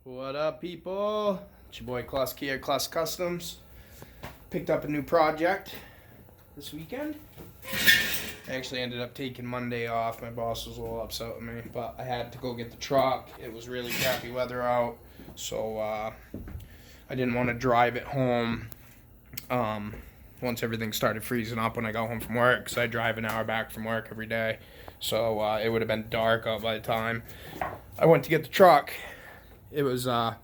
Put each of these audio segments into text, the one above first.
What up, people? It's your boy Klaus Kia, Klaus Customs. Picked up a new project this weekend. I actually ended up taking Monday off. My boss was a little upset with me, but I had to go get the truck. It was really crappy weather out, so I didn't want to drive it home once everything started freezing up when I got home from work, because I drive an hour back from work every day. So it would have been dark out by the time I went to get the truck. It was, and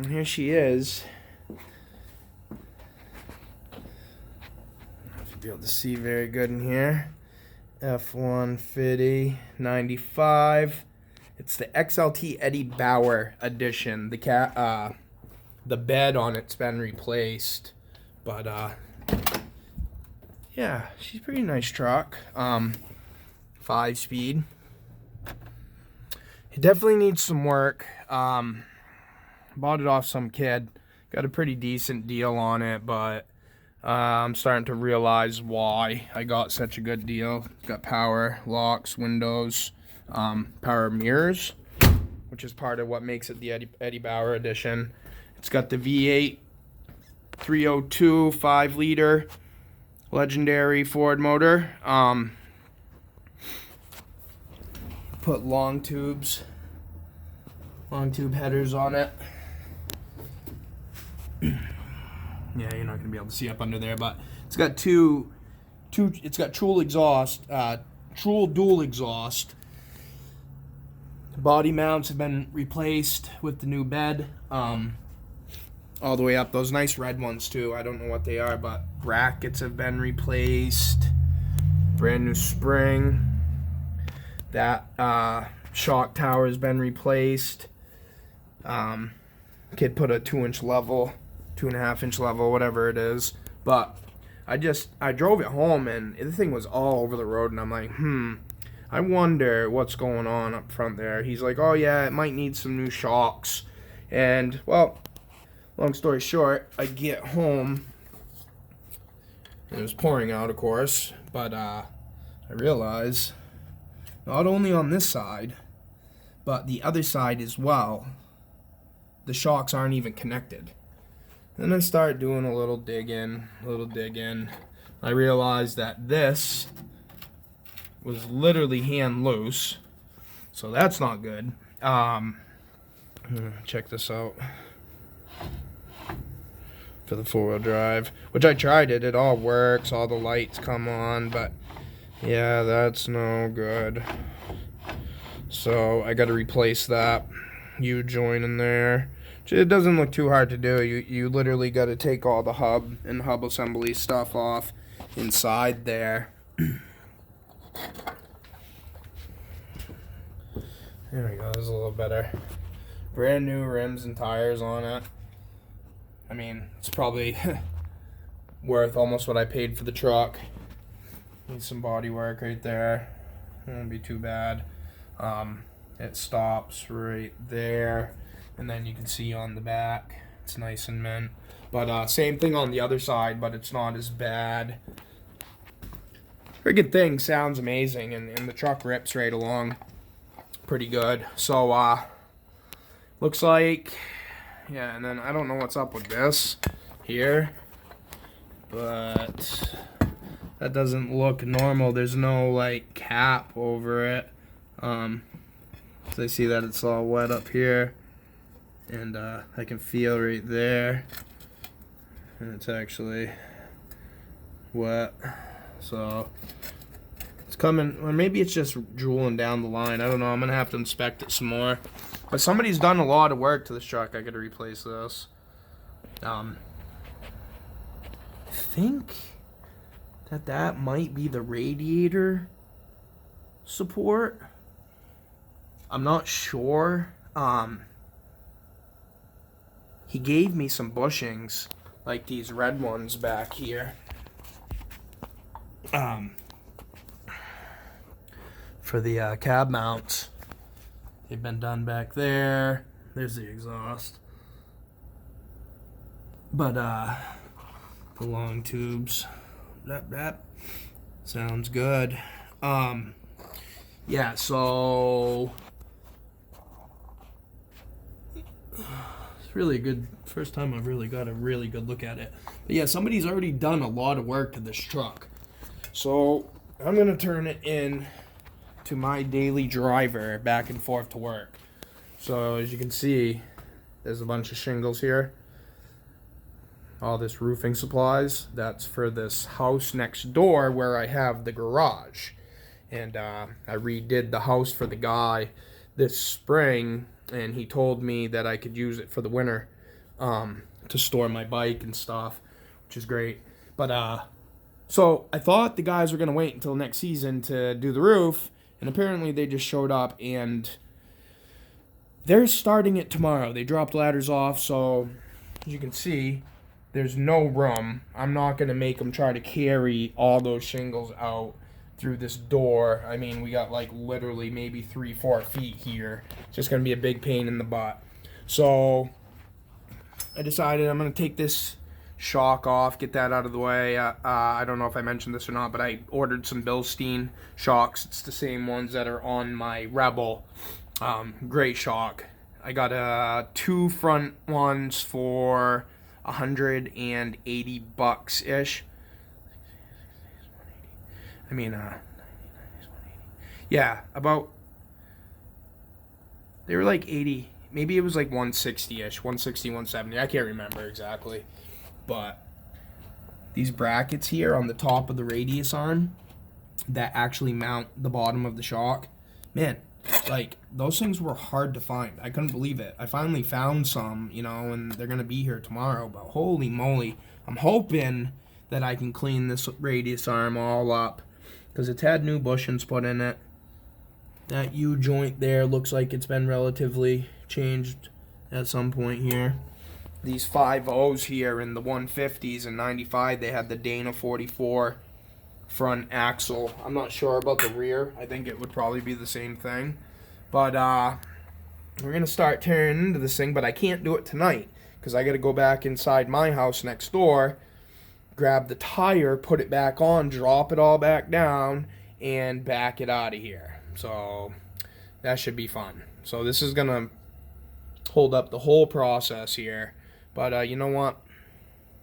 here she is. If you'll be able to see very good in here. F-150 95. It's the XLT Eddie Bauer edition. The bed on it's been replaced, but yeah, she's a pretty nice truck. 5-speed. It definitely needs some work. Bought it off some kid. Got a pretty decent deal on it, but I'm starting to realize why I got such a good deal. It's got power locks, windows, power mirrors, which is part of what makes it the Eddie Bauer edition. It's got the V8 302 5-liter legendary Ford motor. Put long tube headers on it. Yeah, you're not gonna be able to see up under there, but it's got it's got True dual exhaust. Body mounts have been replaced with the new bed, all the way up. Those nice red ones too. I don't know what they are, but brackets have been replaced. Brand new spring. That shock tower has been replaced. Kid put a 2-inch level, 2.5-inch level, whatever it is. But I drove it home and the thing was all over the road, and I'm like, I wonder what's going on up front there. He's like, oh yeah, it might need some new shocks. And well, long story short, I get home. It was pouring out, of course, but I realize not only on this side, but the other side as well, the shocks aren't even connected. Then I start doing a little digging. I realized that this was literally hand loose, so that's not good. Check this out. For the 4-wheel drive, which I tried it all works, all the lights come on, but yeah, that's no good. So I got to replace that U-joint in there. It doesn't look too hard to do. You literally got to take all the hub and hub assembly stuff off inside there. There we go. This is a little better. Brand new rims and tires on it. I mean, it's probably worth almost what I paid for the truck. Need some body work right there. It won't be too bad. It stops right there, and then you can see on the back it's nice and mint. But same thing on the other side, but it's not as bad. Friggin' thing sounds amazing, and the truck rips right along pretty good. So looks like, yeah. And then I don't know what's up with this here, but that doesn't look normal. There's no like cap over it. So I see that it's all wet up here, and I can feel right there, and it's actually wet. So it's coming, or maybe it's just drooling down the line. I don't know. I'm gonna have to inspect it some more. But somebody's done a lot of work to this truck. I gotta replace this. I think that might be the radiator support. I'm not sure. He gave me some bushings, like these red ones back here. For the cab mounts. They've been done back there. There's the exhaust. But the long tubes. That sounds good. Yeah, so It's really a good, first time I've really got a really good look at it. But yeah, somebody's already done a lot of work to this truck. So I'm going to turn it in to my daily driver back and forth to work. So as you can see, there's a bunch of shingles here. All this roofing supplies. That's for this house next door where I have the garage. And I redid the house for the guy this spring, and he told me that I could use it for the winter to store my bike and stuff, which is great. But so I thought the guys were going to wait until next season to do the roof, and apparently they just showed up, and they're starting it tomorrow. They dropped ladders off, so as you can see, there's no room. I'm not going to make them try to carry all those shingles out through this door. I mean, we got like literally maybe 3-4 feet here. It's just going to be a big pain in the butt. So I decided I'm going to take this shock off, get that out of the way. I don't know if I mentioned this or not, but I ordered some Bilstein shocks. It's the same ones that are on my Rebel. Great shock. I got 2 front ones for $180 ish. I mean, yeah, about, they were like 80, maybe it was like 160 ish, 160, 170. I can't remember exactly. But these brackets here on the top of the radius arm that actually mount the bottom of the shock, man, like those things were hard to find. I couldn't believe it. I finally found some, you know, and they're gonna be here tomorrow. But holy moly, I'm hoping that I can clean this radius arm all up, because it's had new bushings put in it. That U joint there looks like it's been relatively changed at some point here. These 5.0s here in the 150s and 95, they had the Dana 44 front axle. I'm not sure about the rear. I think it would probably be the same thing. But we're going to start tearing into this thing, but I can't do it tonight because I got to go back inside my house next door, grab the tire, put it back on, drop it all back down, and back it out of here. So that should be fun. So this is going to hold up the whole process here. But you know what?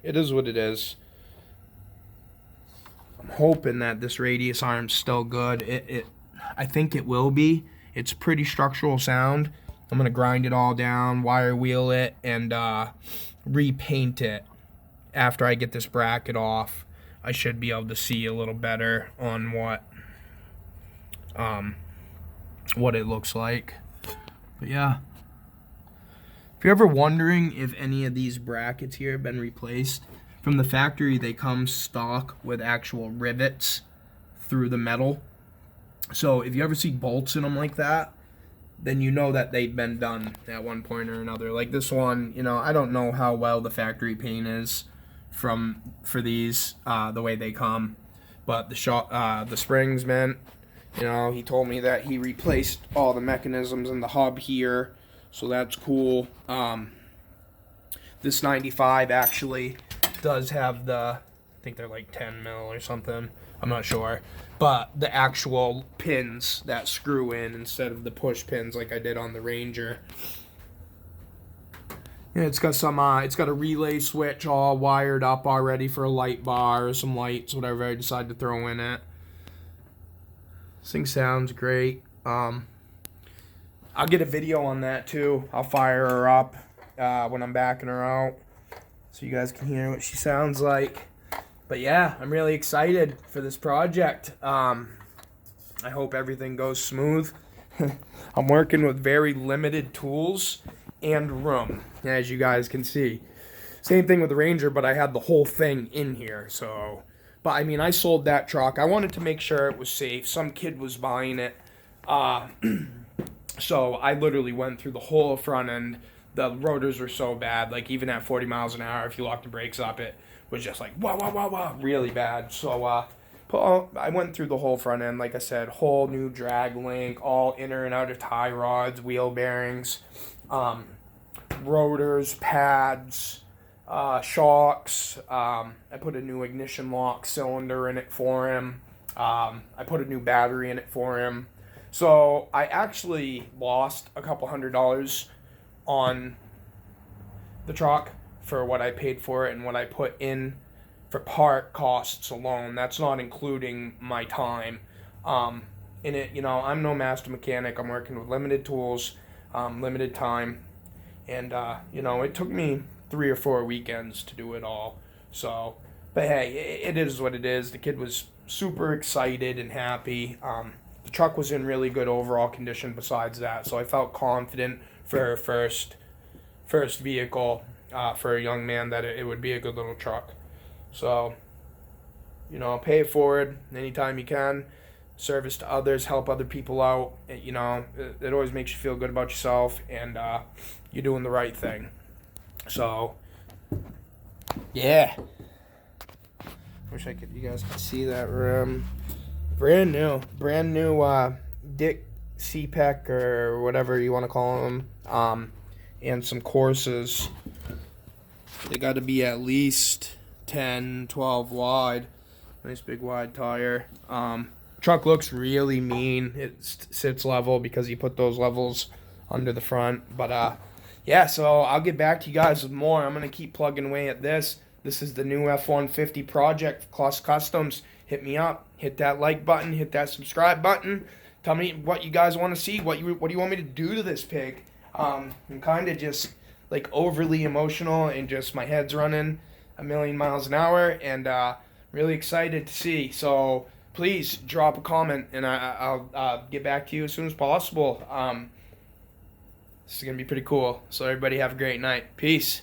It is what it is. I'm hoping that this radius arm's still good. I think it will be. It's pretty structural sound. I'm going to grind it all down, wire wheel it, and repaint it. After I get this bracket off, I should be able to see a little better on what it looks like. But yeah. If you're ever wondering if any of these brackets here have been replaced, from the factory they come stock with actual rivets through the metal. So if you ever see bolts in them like that, then you know that they've been done at one point or another. Like this one, you know, I don't know how well the factory paint is for these, the way they come. But the springs, man, you know, he told me that he replaced all the mechanisms in the hub here. So that's cool. This 95 actually does have I think they're like 10 mil or something. I'm not sure. But the actual pins that screw in instead of the push pins like I did on the Ranger. And it's got it's got a relay switch all wired up already for a light bar or some lights, whatever I decide to throw in it. This thing sounds great. I'll get a video on that too. I'll fire her up when I'm backing her out so you guys can hear what she sounds like. But yeah, I'm really excited for this project. I hope everything goes smooth. I'm working with very limited tools and room, as you guys can see. Same thing with the Ranger, but I had the whole thing in here. So, but I mean, I sold that truck. I wanted to make sure it was safe. Some kid was buying it. So I literally went through the whole front end. The rotors were so bad, like even at 40 miles an hour, if you lock the brakes up, it was just like, wow, wow, wow, wow, really bad. So I went through the whole front end, like I said, whole new drag link, all inner and outer tie rods, wheel bearings, rotors, pads, shocks. I put a new ignition lock cylinder in it for him. I put a new battery in it for him. So I actually lost a couple $100 on the truck for what I paid for it and what I put in for part costs alone. That's not including my time in it. You know, I'm no master mechanic. I'm working with limited tools, limited time, and you know, it took me 3 or 4 weekends to do it all. So, but hey, it is what it is. The kid was super excited and happy. The truck was in really good overall condition besides that, so I felt confident for a first vehicle for a young man that it would be a good little truck. So, you know, pay it forward anytime you can. Service to others, help other people out. You know, it always makes you feel good about yourself, and you're doing the right thing. So, yeah. Wish you guys could see that rim. Brand new Dick CPEC or whatever you want to call them. And some courses. They got to be at least 10, 12 wide. Nice big wide tire. Truck looks really mean. It sits level because you put those levels under the front. But yeah, so I'll get back to you guys with more. I'm gonna keep plugging away at this. This is the new F-150 project, Class Customs. Hit me up. Hit that like button. Hit that subscribe button. Tell me what you guys want to see. What do you want me to do to this pig? I'm kind of just like overly emotional and just my head's running a million miles an hour, and really excited to see. So please drop a comment, and I'll get back to you as soon as possible. This is gonna be pretty cool. So everybody have a great night. Peace.